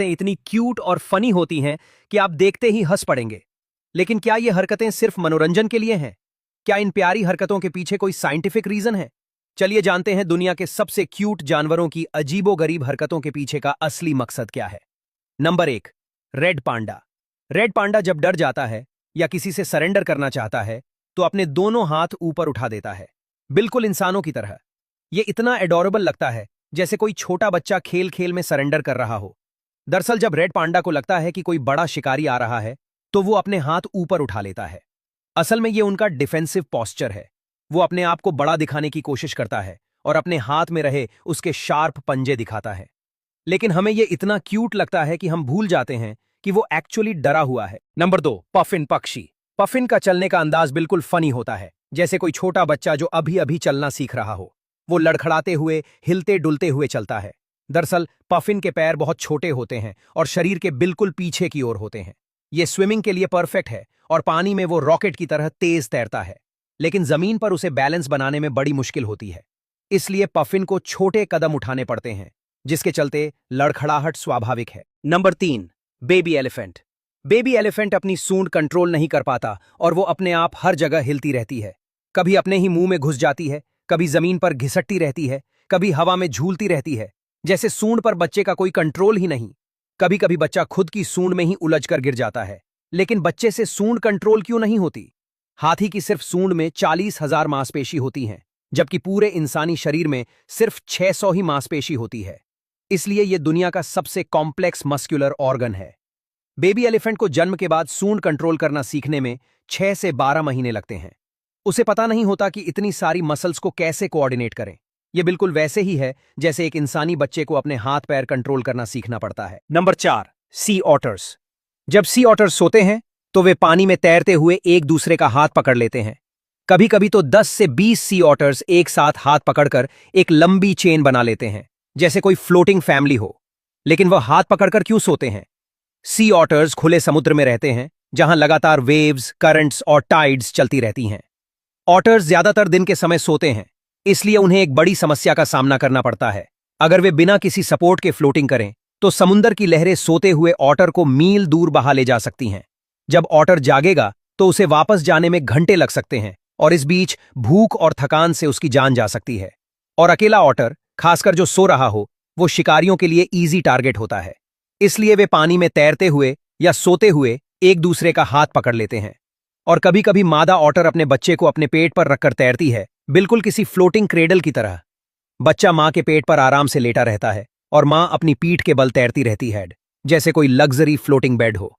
इतनी क्यूट और फनी होती हैं कि आप देखते ही हंस पड़ेंगे। लेकिन क्या ये हरकतें सिर्फ मनोरंजन के लिए हैं? क्या इन प्यारी हरकतों के पीछे कोई साइंटिफिक रीजन है? चलिए जानते हैं दुनिया के सबसे क्यूट जानवरों की अजीबोगरीब हरकतों के पीछे का असली मकसद क्या है। Number 1, red panda. Red panda जब डर जाता है या किसी से सरेंडर करना चाहता है तो अपने दोनों हाथ ऊपर उठा देता है, बिल्कुल इंसानों की तरह। ये इतना एडोरेबल लगता है जैसे कोई छोटा बच्चा खेल खेल में सरेंडर कर रहा हो। दरअसल जब रेड पांडा को लगता है कि कोई बड़ा शिकारी आ रहा है तो वो अपने हाथ ऊपर उठा लेता है। असल में ये उनका डिफेंसिव पॉस्चर है। वो अपने आप को बड़ा दिखाने की कोशिश करता है और अपने हाथ में रहे उसके शार्प पंजे दिखाता है। लेकिन हमें ये इतना क्यूट लगता है कि हम भूल जाते हैं कि वो एक्चुअली डरा हुआ है। नंबर 2, पफिन पक्षी। पफिन का चलने का अंदाज बिल्कुल फनी होता है, जैसे कोई छोटा बच्चा जो अभी अभी चलना सीख रहा हो। वो लड़खड़ाते हुए, हिलते डुलते हुए चलता है। दरअसल पफिन के पैर बहुत छोटे होते हैं और शरीर के बिल्कुल पीछे की ओर होते हैं। ये स्विमिंग के लिए परफेक्ट है और पानी में वो रॉकेट की तरह तेज तैरता है। लेकिन जमीन पर उसे बैलेंस बनाने में बड़ी मुश्किल होती है। इसलिए पफिन को छोटे कदम उठाने पड़ते हैं, जिसके चलते लड़खड़ाहट स्वाभाविक है। Number 3, baby elephant. Baby elephant अपनी सूंड कंट्रोल नहीं कर पाता और वो अपने आप हर जगह हिलती रहती है। कभी अपने ही मुंह में घुस जाती है, कभी जमीन पर घिसटती रहती है, कभी हवा में झूलती रहती है, जैसे सूंड पर बच्चे का कोई कंट्रोल ही नहीं। कभी कभी बच्चा खुद की सूंड में ही उलझकर गिर जाता है। लेकिन बच्चे से सूंड कंट्रोल क्यों नहीं होती? हाथी की सिर्फ सूंड में 40,000 मांसपेशी होती हैं, जबकि पूरे इंसानी शरीर में सिर्फ 600 ही मांसपेशी होती है। इसलिए यह दुनिया का सबसे कॉम्प्लेक्स मस्कुलर ऑर्गन है। बेबी एलिफेंट को जन्म के बाद सूंड कंट्रोल करना सीखने में 6 से 12 महीने लगते हैं। उसे पता नहीं होता कि इतनी सारी मसल्स को कैसे कोऑर्डिनेट करें। यह बिल्कुल वैसे ही है जैसे एक इंसानी बच्चे को अपने हाथ पैर कंट्रोल करना सीखना पड़ता है। नंबर 4, सी ऑटर्स। जब सी ऑटर्स सोते हैं तो वे पानी में तैरते हुए एक दूसरे का हाथ पकड़ लेते हैं। कभी कभी तो 10 से 20 सी ऑटर्स एक साथ हाथ पकड़कर एक लंबी चेन बना लेते हैं, जैसे कोई फ्लोटिंग फैमिली हो। लेकिन वह हाथ पकड़कर क्यों सोते हैं? सी ऑटर्स खुले समुद्र में रहते हैं, जहां लगातार वेव्स, करंट्स और टाइड्स चलती रहती हैं। ऑटर्स ज्यादातर दिन के समय सोते हैं, इसलिए उन्हें एक बड़ी समस्या का सामना करना पड़ता है। अगर वे बिना किसी सपोर्ट के फ्लोटिंग करें तो समुद्र की लहरें सोते हुए ऑटर को मील दूर बहा ले जा सकती हैं। जब ऑटर जागेगा तो उसे वापस जाने में घंटे लग सकते हैं और इस बीच भूख और थकान से उसकी जान जा सकती है। और अकेला ऑटर, खासकर जो सो रहा हो, वो शिकारियों के लिए इजी टारगेट होता है। इसलिए वे पानी में तैरते हुए या सोते हुए एक दूसरे का हाथ पकड़ लेते हैं। और कभी कभी मादा ऑटर अपने बच्चे को अपने पेट पर रखकर तैरती है, बिल्कुल किसी फ्लोटिंग क्रेडल की तरह। बच्चा मां के पेट पर आराम से लेटा रहता है और मां अपनी पीठ के बल तैरती रहती है, जैसे कोई लग्जरी फ्लोटिंग बेड हो।